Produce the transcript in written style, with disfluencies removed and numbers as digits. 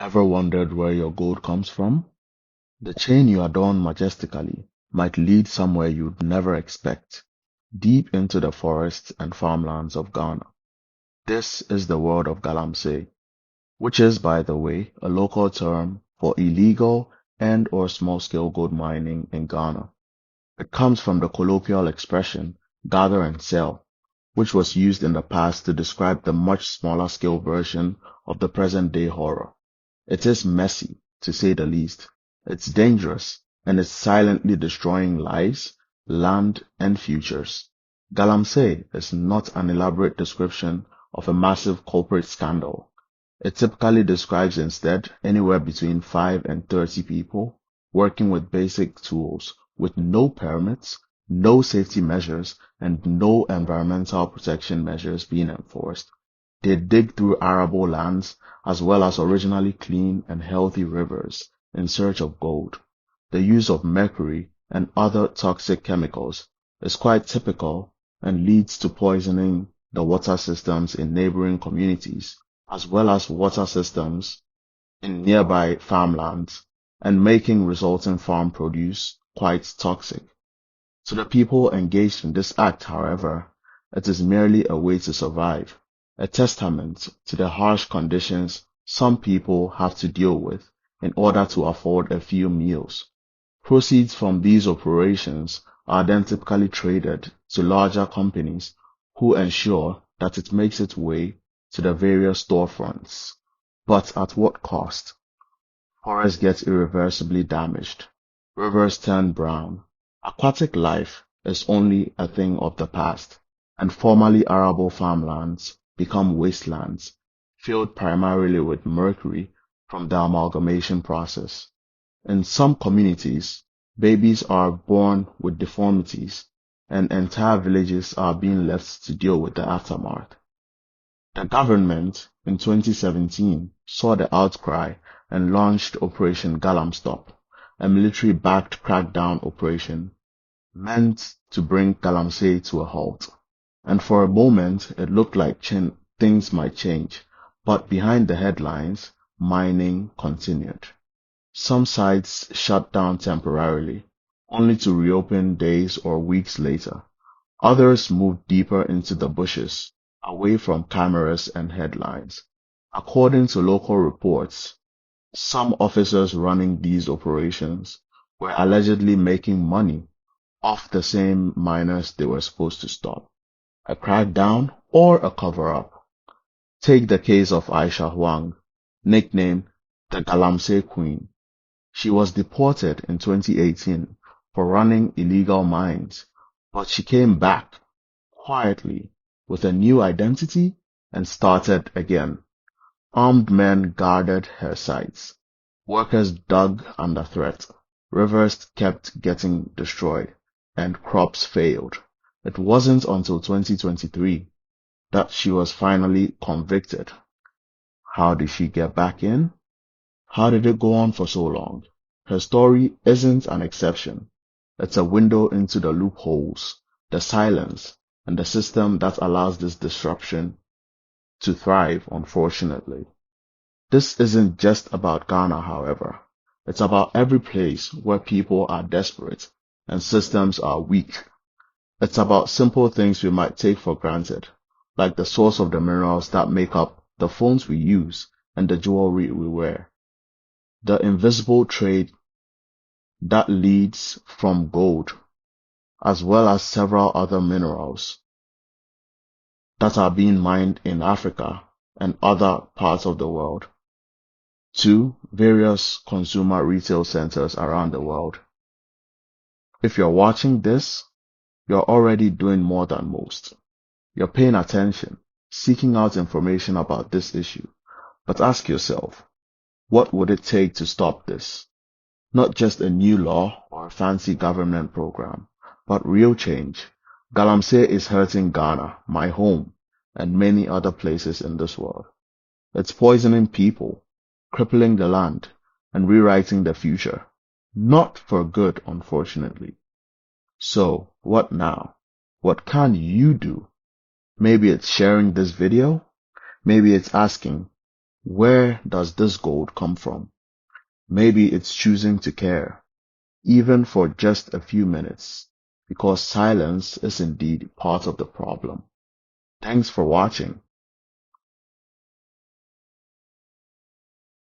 Ever wondered where your gold comes from? The chain you adorn majestically might lead somewhere you'd never expect, deep into the forests and farmlands of Ghana. This is the world of Galamsey, which is, by the way, a local term for illegal and/or small-scale gold mining in Ghana. It comes from the colloquial expression gather and sell, which was used in the past to describe the much smaller scale version of the present-day horror. It is messy, to say the least. It's dangerous, and it's silently destroying lives, land, and futures. Galamsey is not an elaborate description of a massive corporate scandal. It typically describes instead anywhere between 5 and 30 people working with basic tools, with no permits, no safety measures, and no environmental protection measures being enforced. They dig through arable lands as well as originally clean and healthy rivers in search of gold. The use of mercury and other toxic chemicals is quite typical and leads to poisoning the water systems in neighboring communities, as well as water systems in nearby farmlands, and making resulting farm produce quite toxic. To the people engaged in this act, however, it is merely a way to survive, a testament to the harsh conditions some people have to deal with in order to afford a few meals. Proceeds from these operations are then typically traded to larger companies who ensure that it makes its way to the various storefronts. But at what cost? Forests get irreversibly damaged. Rivers turn brown. Aquatic life is only a thing of the past, and formerly arable farmlands become wastelands, filled primarily with mercury from the amalgamation process. In some communities, babies are born with deformities, and entire villages are being left to deal with the aftermath. The government in 2017 saw the outcry and launched Operation Galamstop, a military-backed crackdown operation meant to bring Galamsey to a halt. And for a moment, it looked like things might change, but behind the headlines, mining continued. Some sites shut down temporarily, only to reopen days or weeks later. Others moved deeper into the bushes, away from cameras and headlines. According to local reports, some officers running these operations were allegedly making money off the same miners they were supposed to stop. A crackdown or a cover-up? Take the case of Aisha Huang, nicknamed the Galamsey Queen. She was deported in 2018 for running illegal mines, but she came back quietly with a new identity and started again. Armed men guarded her sites. Workers dug under threat. Rivers kept getting destroyed, and crops failed. It wasn't until 2023 that she was finally convicted. How did she get back in? How did it go on for so long? Her story isn't an exception. It's a window into the loopholes, the silence, and the system that allows this disruption to thrive, unfortunately. This isn't just about Ghana, however. It's about every place where people are desperate and systems are weak. It's about simple things we might take for granted, like the source of the minerals that make up the phones we use and the jewelry we wear. The invisible trade that leads from gold, as well as several other minerals that are being mined in Africa and other parts of the world, to various consumer retail centers around the world. If you're watching this, you're already doing more than most. You're paying attention, seeking out information about this issue. But ask yourself, what would it take to stop this? Not just a new law or a fancy government program, but real change. Galamsey is hurting Ghana, my home, and many other places in this world. It's poisoning people, crippling the land, and rewriting the future. Not for good, unfortunately. So, what now? What can you do? Maybe it's sharing this video. Maybe it's asking, Where does this gold come from? Maybe it's choosing to care, even for just a few minutes, because silence is indeed part of the problem. Thanks for watching.